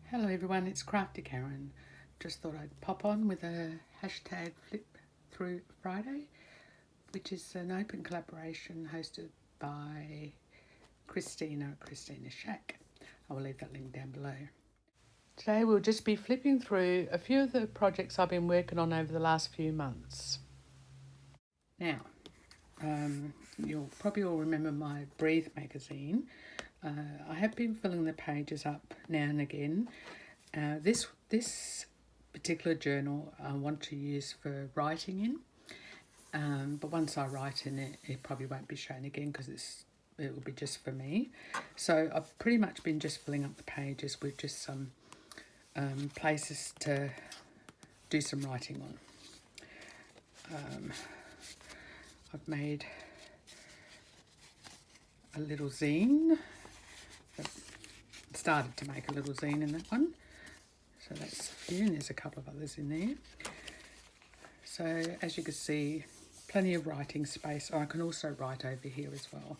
Hello everyone, it's Crafty Karen. Just thought I'd pop on with a hashtag Flip Through Friday, which is an open collaboration hosted by Kristina at Kristina Shack. I will leave that link down below. Today we'll just be flipping through a few of the projects I've been working on over the last few months. Now, you'll probably all remember my Breathe magazine. I have been filling the pages up now and again. This particular journal I want to use for writing in, but once I write in it, it probably won't be shown again because it will be just for me. So I've pretty much been just filling up the pages with just some places to do some writing on. I've made a little zine. Started to make a little zine in that one. So that's a few, and there's a couple of others in there. So as you can see, plenty of writing space. I can also write over here as well.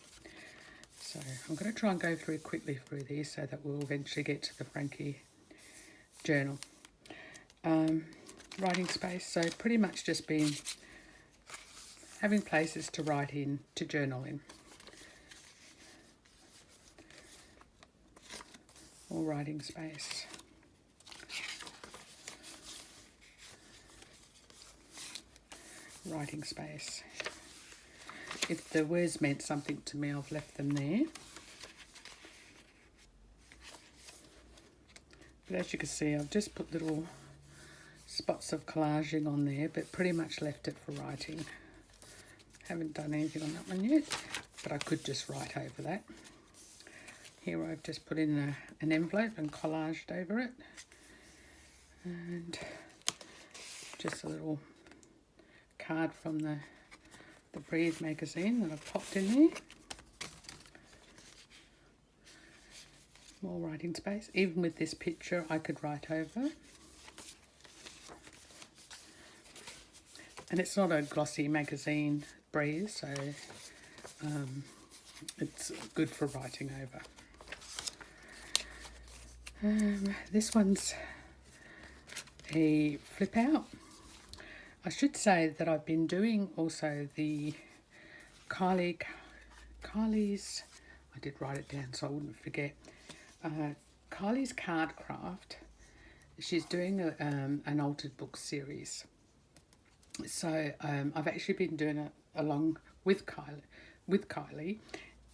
So I'm going to try and go quickly through these so that we'll eventually get to the Frankie journal. Writing space, so pretty much just been having places to write in, to journal in. Or writing space. Writing space. If the words meant something to me, I've left them there. But as you can see, I've just put little spots of collaging on there, but pretty much left it for writing. Haven't done anything on that one yet, but I could just write over that. Here I've just put in an envelope and collaged over it. And just a little card from the Breathe magazine that I've popped in there. More writing space. Even with this picture I could write over. And it's not a glossy magazine, Breathe, so it's good for writing over. This one's a flip out. I should say that I've been doing also the Kylie's, I did write it down so I wouldn't forget, Kylie's Card Craft. She's doing an altered book series. So I've actually been doing it along with Kylie,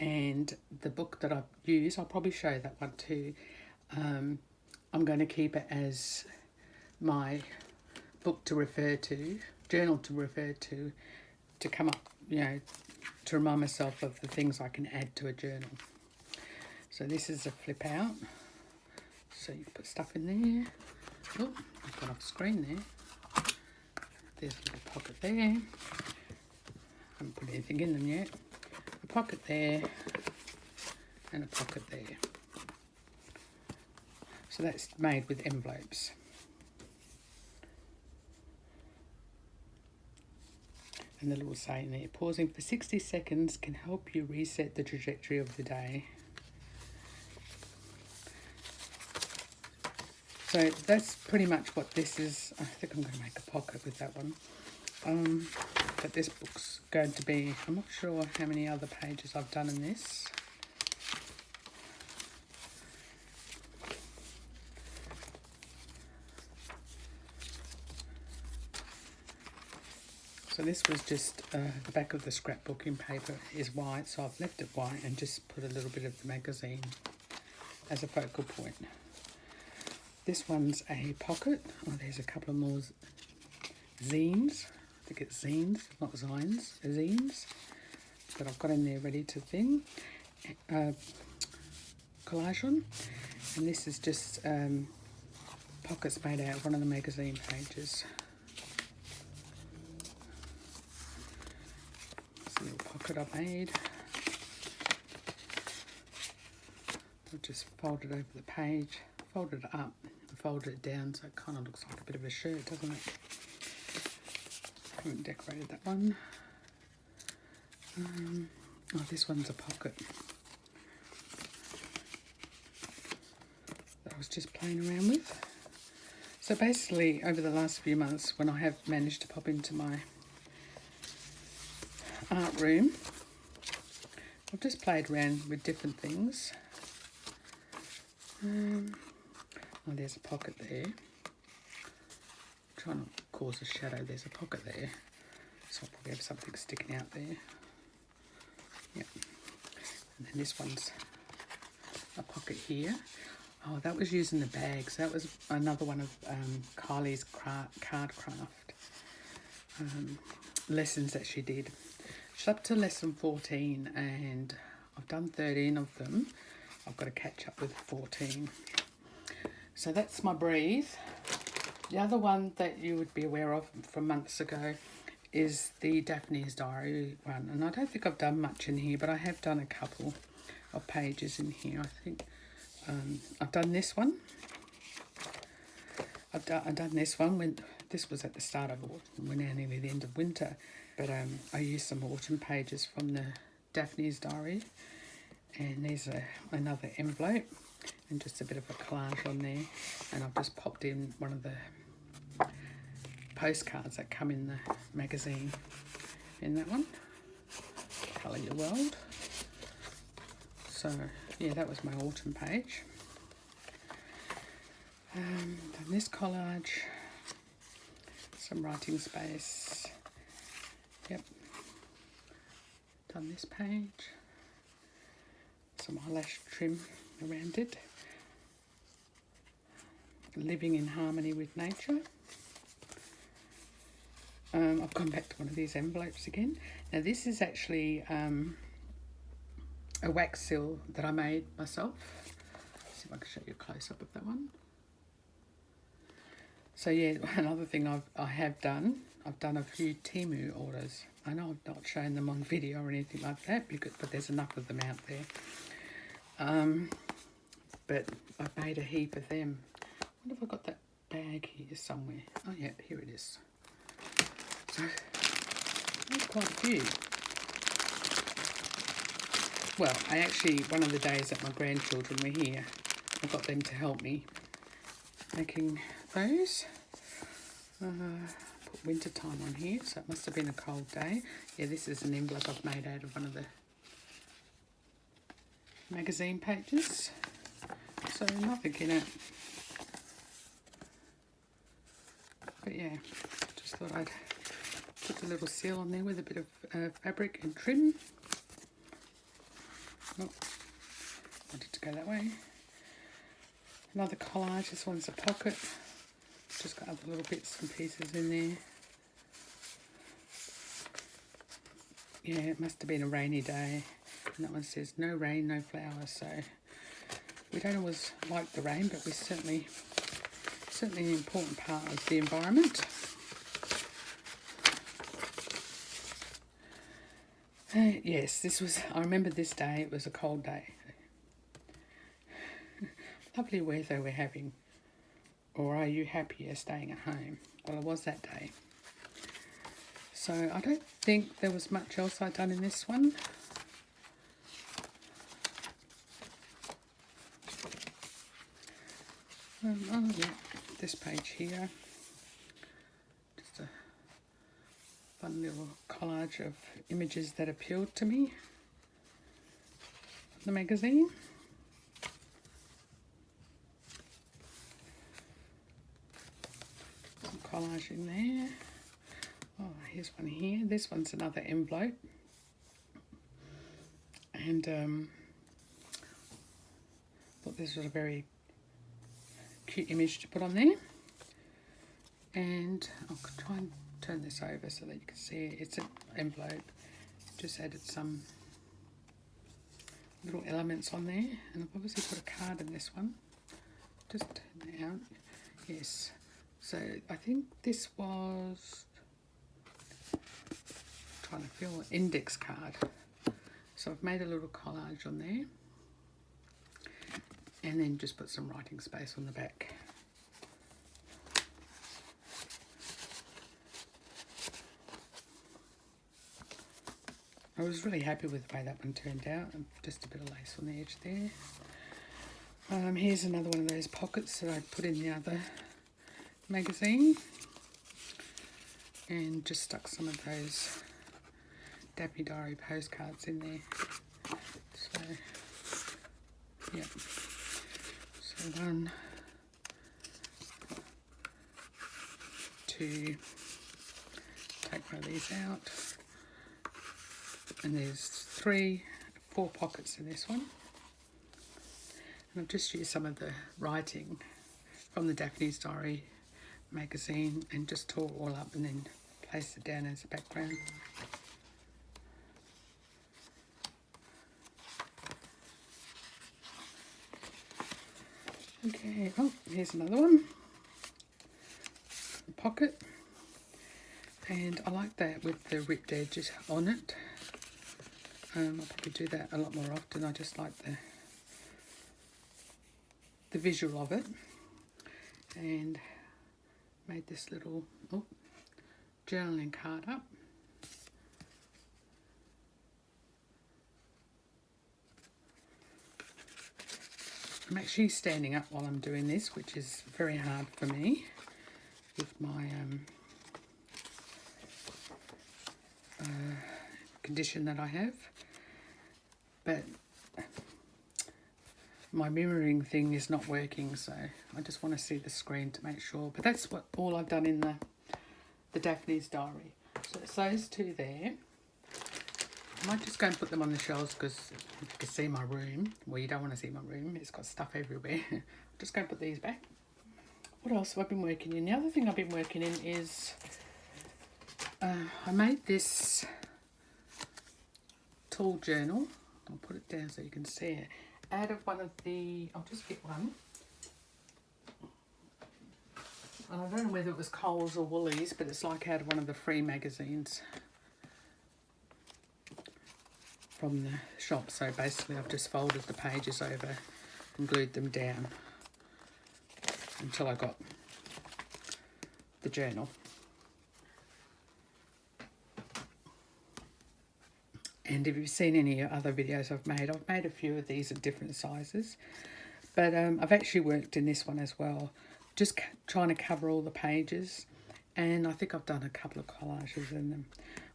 and the book that I've used, I'll probably show that one too. I'm going to keep it as my book to refer to, journal to refer to come up, to remind myself of the things I can add to a journal. So this is a flip out. So you put stuff in there. Oh, I've got off screen there. There's a little pocket there. Haven't put anything in them yet. A pocket there and a pocket there. So that's made with envelopes. And the little saying there, pausing for 60 seconds can help you reset the trajectory of the day. So that's pretty much what this is. I think I'm going to make a pocket with that one. But this book's going to be, I'm not sure how many other pages I've done in this. So this was just the back of the scrapbooking paper is white, so I've left it white and just put a little bit of the magazine as a focal point. This one's a pocket. Oh, there's a couple of more zines. I think it's zines, not zines, zines. That I've got in there ready to thing. Collage on. And this is just pockets made out of one of the magazine pages. Little pocket I made. I've just folded over the page, folded it up, and folded it down so it kind of looks like a bit of a shirt, doesn't it? Haven't decorated that one. Oh, this one's a pocket. I was just playing around with. So basically, over the last few months, when I have managed to pop into my art room, I've just played around with different things. Oh, there's a pocket there. Try not to cause a shadow. There's a pocket there. So I'll probably have something sticking out there. Yep. And then this one's a pocket here. Oh, that was using the bags. That was another one of Kylie's card craft lessons that she did. She's up to lesson 14 and I've done 13 of them. I've got to catch up with 14. So that's my Breathe. The other one that you would be aware of from months ago is the Daphne's Diary one. And I don't think I've done much in here, but I have done a couple of pages in here. I think I've done this one. I've done this one when this was at the start of autumn. We're now nearly the end of winter. But I used some autumn pages from the Daphne's Diary. And there's another envelope and just a bit of a collage on there. And I've just popped in one of the postcards that come in the magazine in that one. Colour Your World. So, yeah, that was my autumn page. Done this collage. Some writing space. Yep. Done this page. Some eyelash trim around it. Living in harmony with nature. I've gone back to one of these envelopes again. Now this is actually a wax seal that I made myself. Let's see if I can show you a close-up of that one. So yeah, another thing I have done, I've done a few Temu orders. I know I've not shown them on video or anything like that, but there's enough of them out there. But I've made a heap of them. I wonder if I've got that bag here somewhere. Oh yeah, here it is. So, that's quite a few. Well, I actually, one of the days that my grandchildren were here, I got them to help me making those. Put winter time on here, so it must have been a cold day. Yeah, this is an envelope I've made out of one of the magazine pages. So nothing in it. But yeah, just thought I'd put a little seal on there with a bit of fabric and trim. Oh, wanted to go that way. Another collage. This one's a pocket. Just got other little bits and pieces in there. Yeah, it must have been a rainy day. And that one says no rain, no flowers. So we don't always like the rain, but we're certainly an important part of the environment. Yes, I remember this day. It was a cold day. Lovely weather we're having. Or are you happier staying at home? Well, it was that day. So I don't think there was much else I'd done in this one. Oh yeah, this page here. Just a fun little collage of images that appealed to me. The magazine. Some collage in there. Oh, here's one here. This one's another envelope. And thought this was a very cute image to put on there. And I'll try and turn this over so that you can see it. It's an envelope. Just added some little elements on there. And I've obviously put a card in this one. Just turn it out. Yes. So I think this was, trying to feel an index card. So I've made a little collage on there. And then just put some writing space on the back. I was really happy with the way that one turned out. And just a bit of lace on the edge there. Here's another one of those pockets that I put in the other magazine, and just stuck some of those Daphne Diary postcards in there. So, yep. So 1, 2, take one of these out, and there's 3, 4 pockets in this one. And I've just used some of the writing from the Daphne's Diary magazine and just tore it all up and then placed it down as a background. Okay, oh, here's another one. Pocket. And I like that with the ripped edges on it. I'll probably do that a lot more often. I just like the visual of it. And made this little journaling card up. I'm actually standing up while I'm doing this, which is very hard for me with my condition that I have. But my mirroring thing is not working, so I just want to see the screen to make sure. But that's all I've done in the Daphne's Diary. So it's those two there. I might just go and put them on the shelves because you can see my room. Well, you don't want to see my room. It's got stuff everywhere. I'm just going to put these back. What else have I been working in? The other thing I've been working in is I made this tall journal. I'll put it down so you can see it. Out of one of the... I'll just get one. And I don't know whether it was Coles or Woolies, but it's like out of one of the free magazines from the shop. So basically I've just folded the pages over and glued them down until I got the journal. And if you've seen any other videos I've made a few of these at different sizes. But I've actually worked in this one as well, just trying to cover all the pages. And I think I've done a couple of collages in them.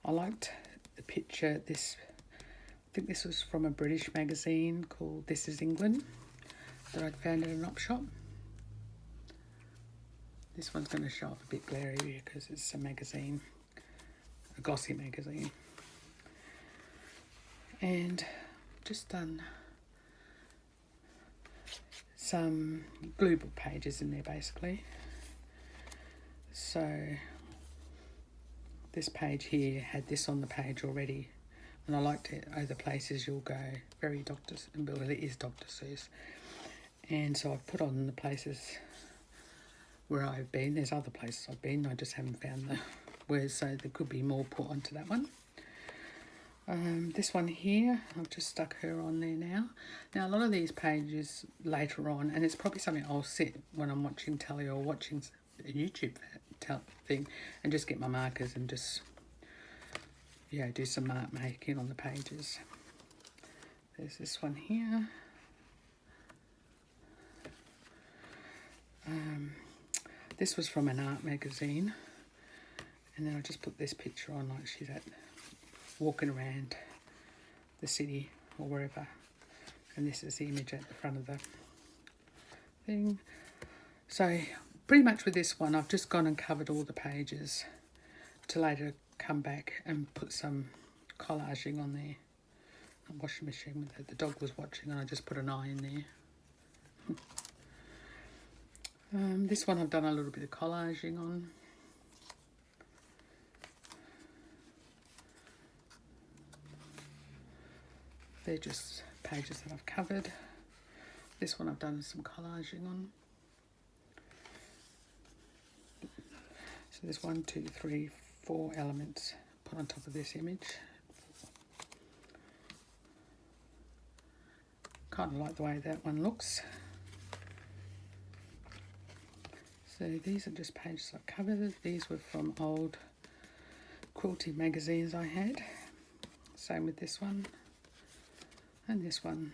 I liked the picture, I think this was from a British magazine called This Is England that I'd found in an op shop. This one's going to show up a bit blurry because it's a magazine, a glossy magazine. And just done some glueable pages in there basically. So this page here had this on the page already, and I liked it. Other places you'll go, very Dr. Well, it is Dr. Seuss. And so I've put on the places where I've been. There's other places I've been, I just haven't found the words, so there could be more put onto that one. This one here, I've just stuck her on there now. Now a lot of these pages later on, and it's probably something I'll sit when I'm watching telly or watching a YouTube thing and just get my markers and just, yeah, do some mark making on the pages. There's this one here. This was from an art magazine, and then I just put this picture on like she's walking around the city or wherever, and this is the image at the front of the thing. So pretty much with this one I've just gone and covered all the pages to later come back and put some collaging on there. A washing machine with it. The dog was watching and I just put an eye in there. This one I've done a little bit of collaging on. They're just pages that I've covered. This one I've done some collaging on. So there's 1, 2, 3, 4 elements put on top of this image. Kind of like the way that one looks. So these are just pages I've covered. These were from old quilting magazines I had. Same with this one. And this one.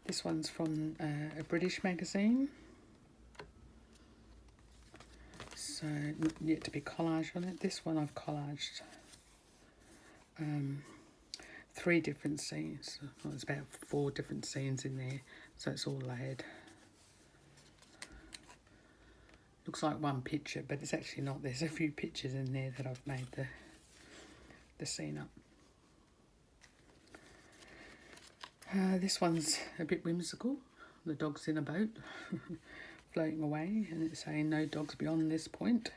This one's from a British magazine. So not yet to be collaged on it. This one I've collaged 3 different scenes. Well, there's about 4 different scenes in there, so it's all layered. Looks like one picture, but it's actually not. There's a few pictures in there that I've made the scene up. This one's a bit whimsical. The dog's in a boat floating away, and it's saying no dogs beyond this point.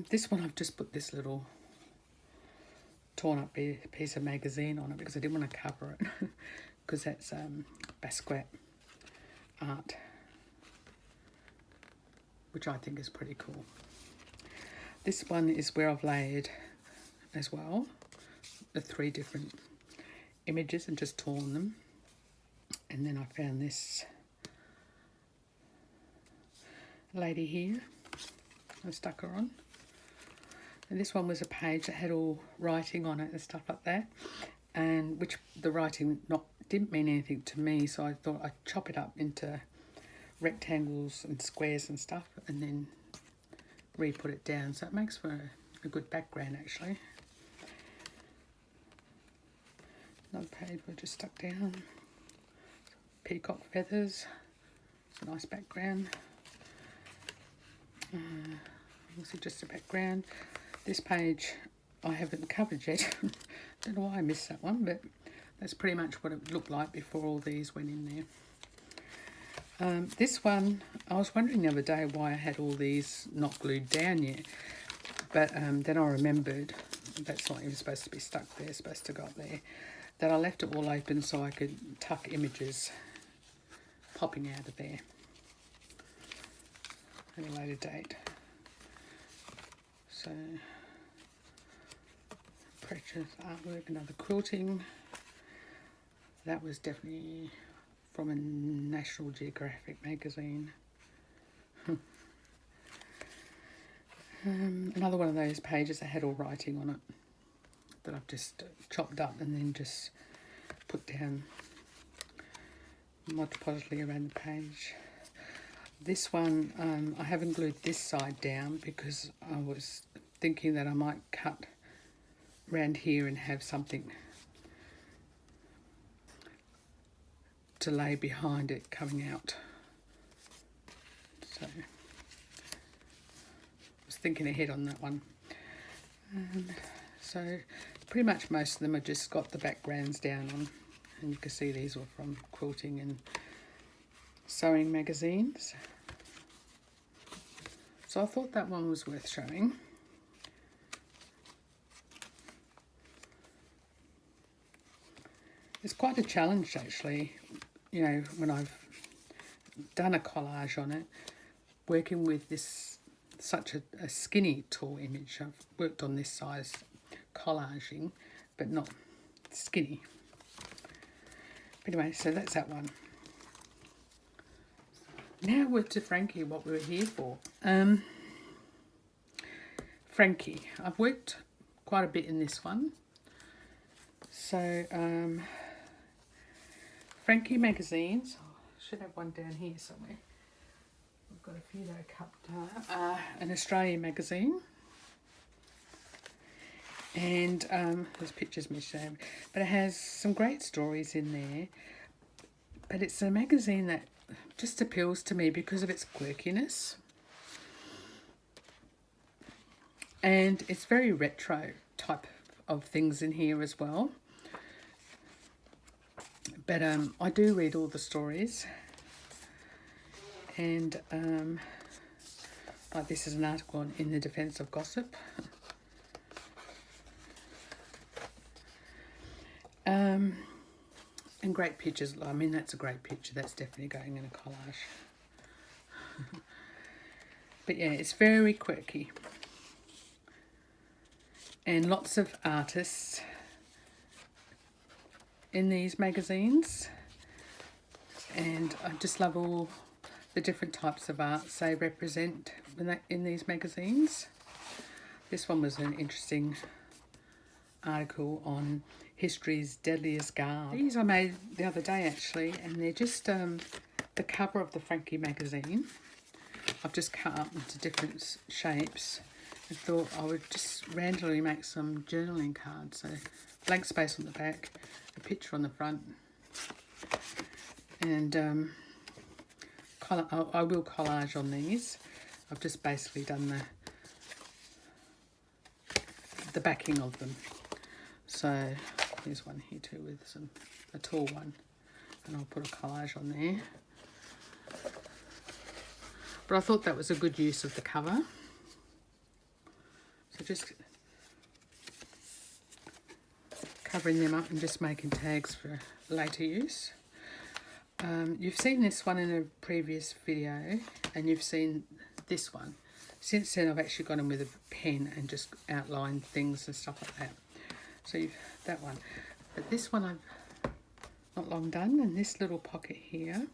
This one I've just put this little torn up piece of magazine on it because I didn't want to cover it because that's Basquiat art, which I think is pretty cool. This one is where I've layered as well the 3 different images and just torn them, and then I found this lady here. I stuck her on, and this one was a page that had all writing on it and stuff like that, and which the writing didn't mean anything to me, so I thought I'd chop it up into rectangles and squares and stuff and then re-put it down, so it makes for a good background actually. Another page we just stuck down. Peacock feathers. It's a nice background. Also just a background. This page I haven't covered yet. Don't know why I missed that one, but that's pretty much what it looked like before all these went in there. This one, I was wondering the other day why I had all these not glued down yet, but then I remembered that's not even supposed to be stuck there, it's supposed to go up there, that I left it all open so I could tuck images popping out of there at a later date. So, precious artwork, another quilting. That was definitely from a National Geographic magazine. Another one of those pages that had all writing on it that I've just chopped up and then just put down modipodically around the page. This one, I haven't glued this side down because I was thinking that I might cut around here and have something to lay behind it coming out. So I was thinking ahead on that one. So pretty much most of them have just got the backgrounds down on, and you can see these were from quilting and sewing magazines. So I thought that one was worth showing. It's quite a challenge actually, you know, when I've done a collage on it, working with this such a skinny tall image. I've worked on this size collaging, but not skinny. But anyway, so that's that one. Now we're to Frankie, what we were here for. Frankie, I've worked quite a bit in this one. So, Frankie magazines, I should have one down here somewhere. I've got a few that are cut. An Australian magazine. And there's pictures missed out, but it has some great stories in there. But it's a magazine that just appeals to me because of its quirkiness. And it's very retro type of things in here as well. But I do read all the stories. And like this is an article on In the Defence of Gossip. And great pictures. I mean, that's a great picture. That's definitely going in a collage. But yeah, it's very quirky. And lots of artists in these magazines. And I just love all the different types of arts they represent in these magazines. This one was an interesting article on history's deadliest garb. These I made the other day actually, and they're just the cover of the Frankie magazine. I've just cut up into different shapes and thought I would just randomly make some journaling cards. So blank space on the back, a picture on the front, and I will collage on these. I've just basically done the backing of them. So here's one here too with a tall one, and I'll put a collage on there. But I thought that was a good use of the cover. So just covering them up and just making tags for later use. You've seen this one in a previous video, and you've seen this one. Since then I've actually gone in with a pen and just outlined things and stuff like that. So that one. But this one I've not long done, and this little pocket here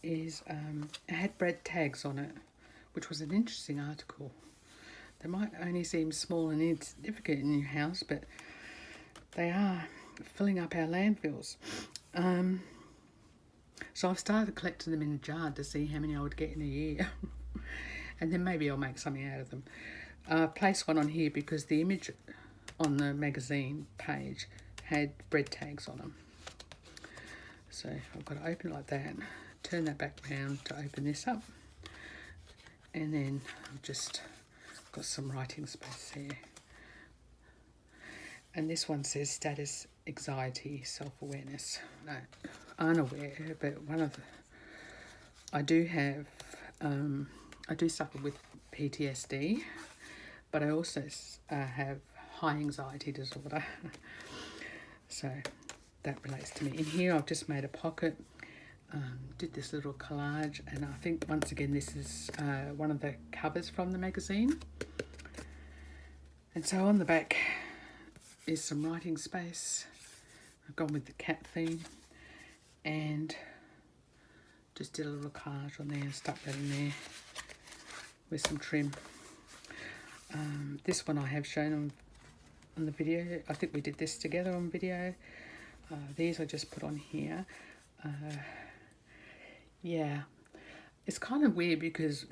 is it had bread tags on it, which was an interesting article. They might only seem small and insignificant in your house, but they are filling up our landfills. So I've started collecting them in a jar to see how many I would get in a year. And then maybe I'll make something out of them. I placed one on here because the image on the magazine page had bread tags on them. So I've got to open it like that, turn that back round to open this up. And then I've just got some writing space here. And this one says status, anxiety, self-awareness. No, unaware, but I do suffer with PTSD, but I also have high anxiety disorder. So that relates to me. In here I've just made a pocket, did this little collage, and I think once again this is one of the covers from the magazine. And so on the back is some writing space. I've gone with the cat theme and just did a little collage on there and stuck that in there with some trim. This one I have shown on the video. I think we did this together on video. These I just put on here. Yeah, it's kind of weird because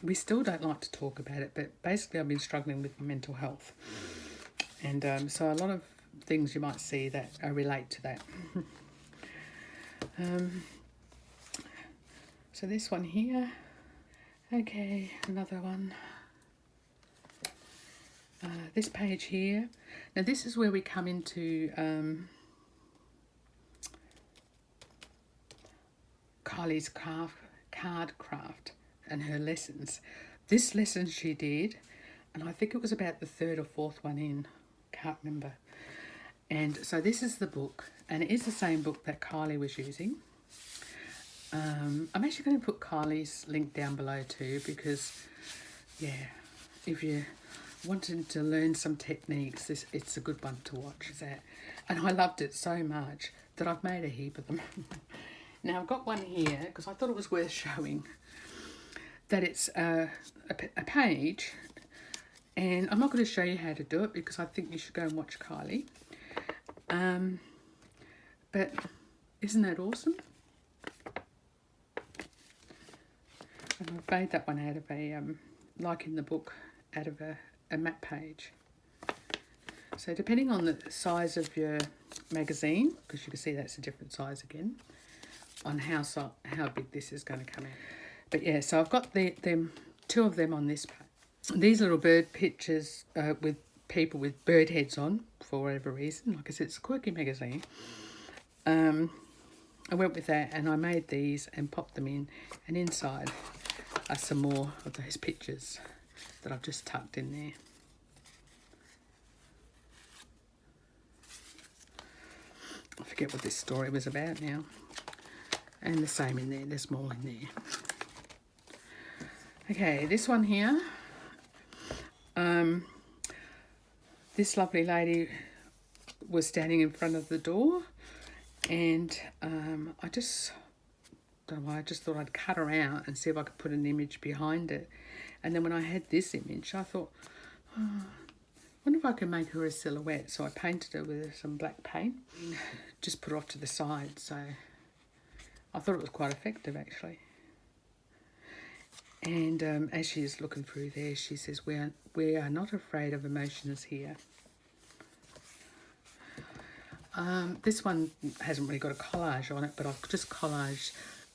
we still don't like to talk about it, but basically I've been struggling with my mental health. And so a lot of things you might see that relate to that. So this one here. Okay, another one. This page here. Now this is where we come into Kylie's card craft and her lessons. This lesson she did, and I think it was about the third or fourth one in, can't remember. And so this is the book, and it is the same book that Kylie was using. I'm actually going to put Kylie's link down below too, because yeah, if you're wanting to learn some techniques, it's a good one to watch. And I loved it so much that I've made a heap of them. Now I've got one here because I thought it was worth showing, that it's a page, and I'm not going to show you how to do it because I think you should go and watch Kylie. But isn't that awesome? And I've made that one out of a, like in the book, out of a map page. So depending on the size of your magazine, because you can see that's a different size again, on how big this is going to come out. But yeah, so I've got them, two of them on this page. These little bird pictures with people with bird heads on, for whatever reason. Like I said, it's a quirky magazine. I went with that and I made these and popped them in, and inside are some more of those pictures that I've just tucked in there. I forget what this story was about now. And the same in there, there's more in there. Okay, this one here. This lovely lady was standing in front of the door, and I just don't know why, I just thought I'd cut her out and see if I could put an image behind it. And then when I had this image, I thought, oh, wonder if I can make her a silhouette. So I painted her with some black paint, just put her off to the side. So I thought it was quite effective actually. And as she is looking through there, she says, we are not afraid of emotions here. This one hasn't really got a collage on it, but I've just collaged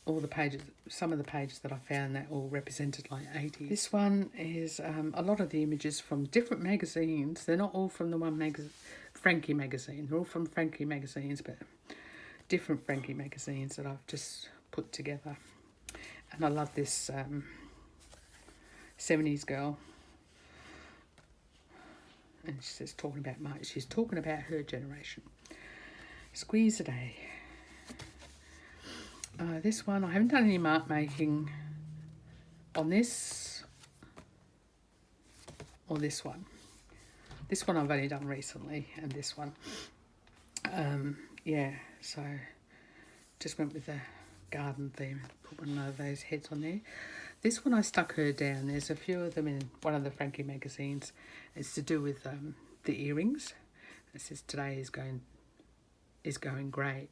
all the pages, some of the pages that I found that all represented like 80. This one is a lot of the images from different magazines. They're not all from the one magazine, Frankie magazine. They're all from Frankie magazines, but different Frankie magazines that I've just put together. And I love this 70s girl. And she's talking about she's talking about her generation. Squeeze a day. This one, I haven't done any mark making on this or this one. This one I've only done recently, and this one. Yeah, so just went with the garden theme, put one of those heads on there. This one I stuck her down. There's a few of them in one of the Frankie magazines. It's to do with the earrings. It says today is going great.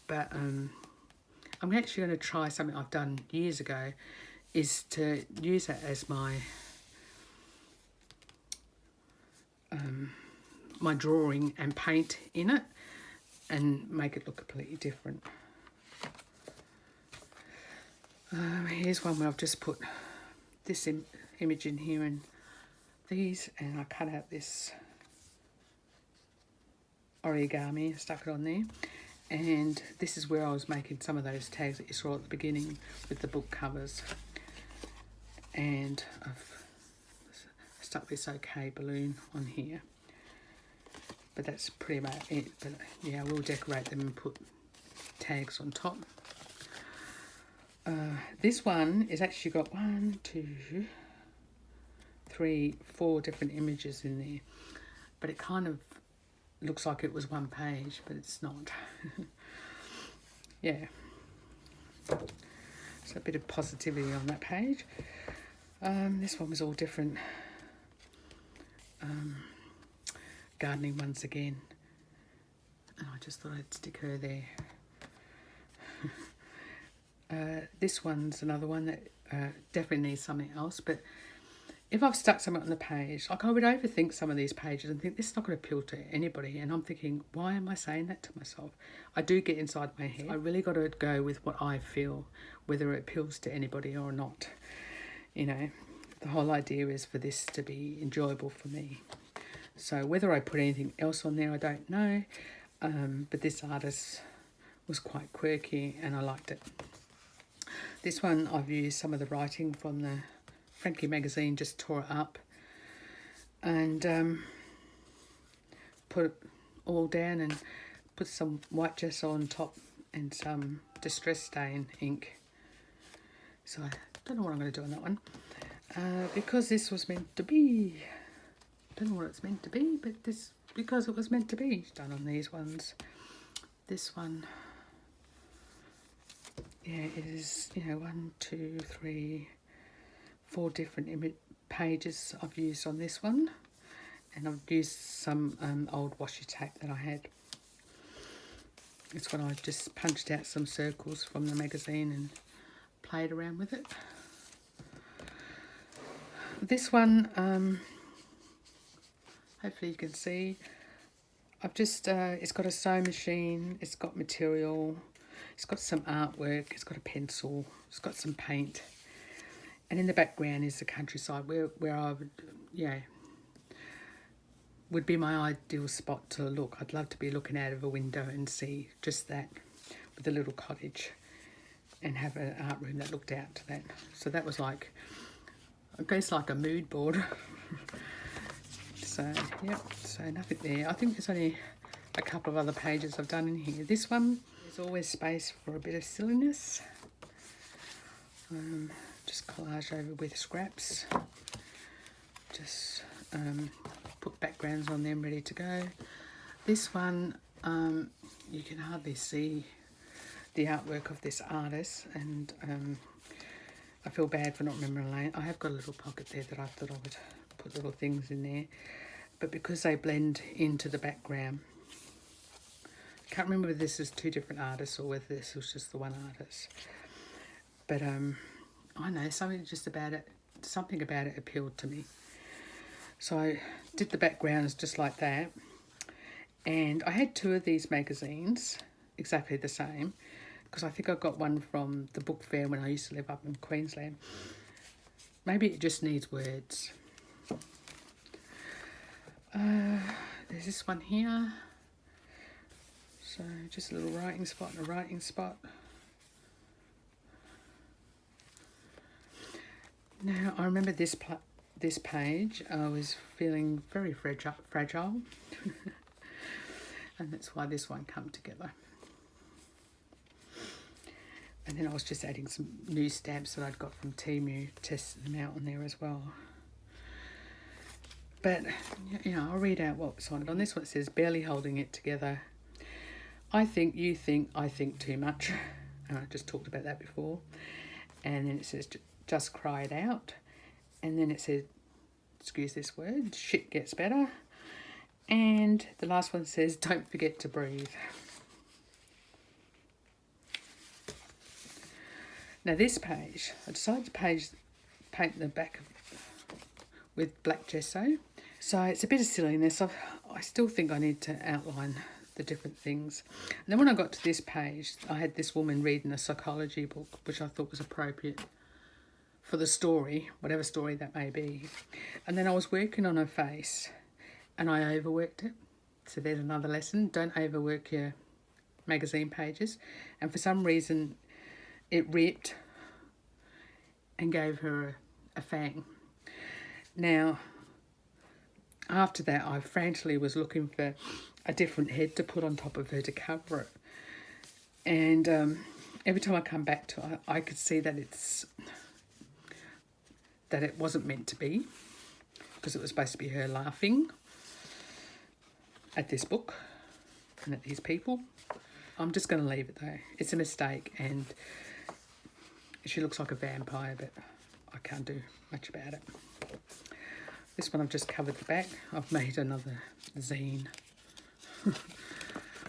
But I'm actually going to try something I've done years ago, is to use it as my my drawing and paint in it and make it look completely different. Here's one where I've just put this image in here and these, and I cut out this origami and stuck it on there. And this is where I was making some of those tags that you saw at the beginning with the book covers. And I've stuck this OK balloon on here. But that's pretty much it. But yeah, we'll decorate them and put tags on top. This one is actually got 1, 2, 3, 4 different images in there. But it kind of looks like it was one page, but it's not. Yeah. So a bit of positivity on that page. This one was all different. Gardening once again. And I just thought I'd stick her there. This one's another one that definitely needs something else, but if I've stuck something on the page, like I would overthink some of these pages and think this is not going to appeal to anybody, and I'm thinking, why am I saying that to myself? I do get inside my head. I really got to go with what I feel, whether it appeals to anybody or not. You know, the whole idea is for this to be enjoyable for me. So whether I put anything else on there, I don't know, but this artist was quite quirky and I liked it. This one I've used some of the writing from the Frankie magazine, just tore it up and put it all down and put some white gesso on top and some distress stain ink. So I don't know what I'm going to do on that one, because this was meant to be. Don't know what it's meant to be, but this, because it was meant to be done on these ones. This one, yeah, it is, you know, 1, 2, 3, 4 different pages I've used on this one, and I've used some old washi tape that I had. This one I just punched out some circles from the magazine and played around with it. This one, hopefully you can see, I've just, it's got a sewing machine, it's got material, it's got some artwork, it's got a pencil, it's got some paint. And in the background is the countryside where I would, yeah, would be my ideal spot to look. I'd love to be looking out of a window and see just that with a little cottage and have an art room that looked out to that. So that was like, I guess like a mood board. So, yep, so nothing there. I think there's only a couple of other pages I've done in here. This one, there's always space for a bit of silliness. Just collage over with scraps. Just put backgrounds on them ready to go. This one, you can hardly see the artwork of this artist, and I feel bad for not remembering the name. I have got a little pocket there that I thought I would put little things in there. but because they blend into the background. I can't remember whether this is two different artists or whether this was just the one artist. But I know, something about it appealed to me. So I did the backgrounds just like that. And I had two of these magazines, exactly the same, because I think I got one from the book fair when I used to live up in Queensland. Maybe it just needs words. There's this one here. So just a little writing spot and a writing spot. Now, I remember this page. I was feeling very fragile. And that's why this one come together. And then I was just adding some new stamps that I'd got from Temu, testing them out on there as well. But, you know, I'll read out what was on it. On this one it says, barely holding it together. I think, you think, I think too much. And I just talked about that before. And then it says, just cry it out. And then it says, excuse this word, shit gets better. And the last one says, don't forget to breathe. Now this page, I decided to paint the back with black gesso. So it's a bit of silliness. I still think I need to outline the different things. And then when I got to this page, I had this woman reading a psychology book, which I thought was appropriate for the story, whatever story that may be. And then I was working on her face and I overworked it. So there's another lesson. Don't overwork your magazine pages. And for some reason, it ripped and gave her a fang. Now, after that, I frantically was looking for a different head to put on top of her to cover it. And every time I come back to it, I could see that it wasn't meant to be, because it was supposed to be her laughing at this book and at these people. I'm just going to leave it though. It's a mistake, and she looks like a vampire, but I can't do much about it. This one I've just covered the back. I've made another zine.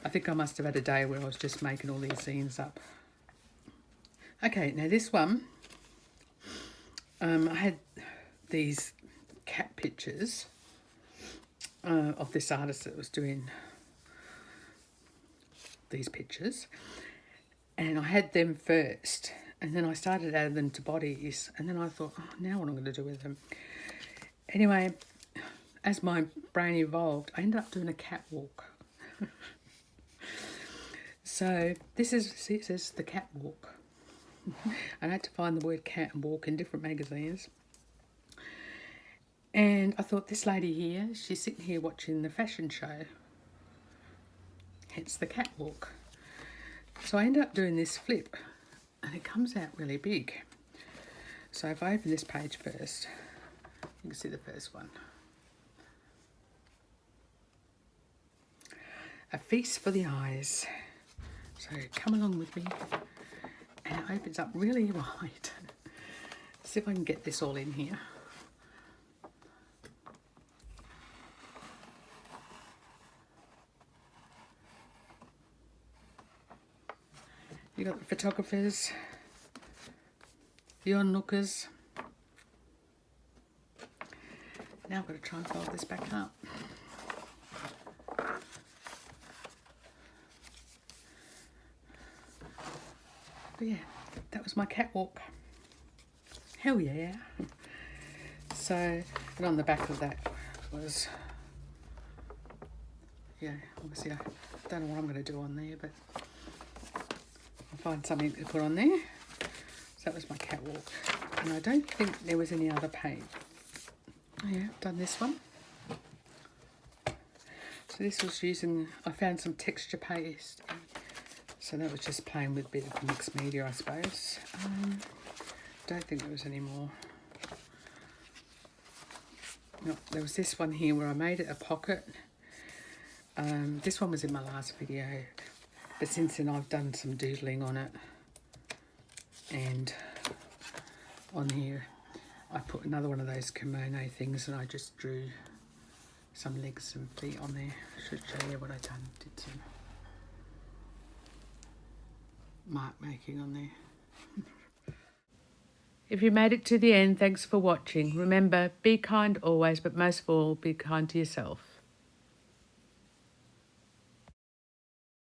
I think I must have had a day where I was just making all these zines up. Okay, now this one, I had these cat pictures of this artist that was doing these pictures, and I had them first, and then I started adding them to bodies, and then I thought, oh, now what am I going to do with them? Anyway, as my brain evolved, I ended up doing a catwalk. So this is, see, it says the catwalk. I had to find the word cat and walk in different magazines. And I thought, this lady here, she's sitting here watching the fashion show. Hence the catwalk. So I ended up doing this flip, and it comes out really big. So if I open this page first, you can see the first one. A feast for the eyes. So come along with me. And it opens up really wide. See if I can get this all in here. You got the photographers, the onlookers. Now I've got to try and fold this back up. But yeah, that was my catwalk. Hell yeah. So, and on the back of that was, yeah, obviously I don't know what I'm going to do on there, but I'll find something to put on there. So that was my catwalk. And I don't think there was any other page. Oh yeah, I've done this one. So this was using, I found some texture paste. So that was just playing with a bit of mixed media, I suppose. Don't think there was any more. No, there was this one here where I made it a pocket. This one was in my last video, but since then I've done some doodling on it. And on here I put another one of those kimono things, and I just drew some legs and feet on there. Should show you what I done. Did some mark making on there. If you made it to the end, thanks for watching. Remember, be kind always, but most of all, be kind to yourself.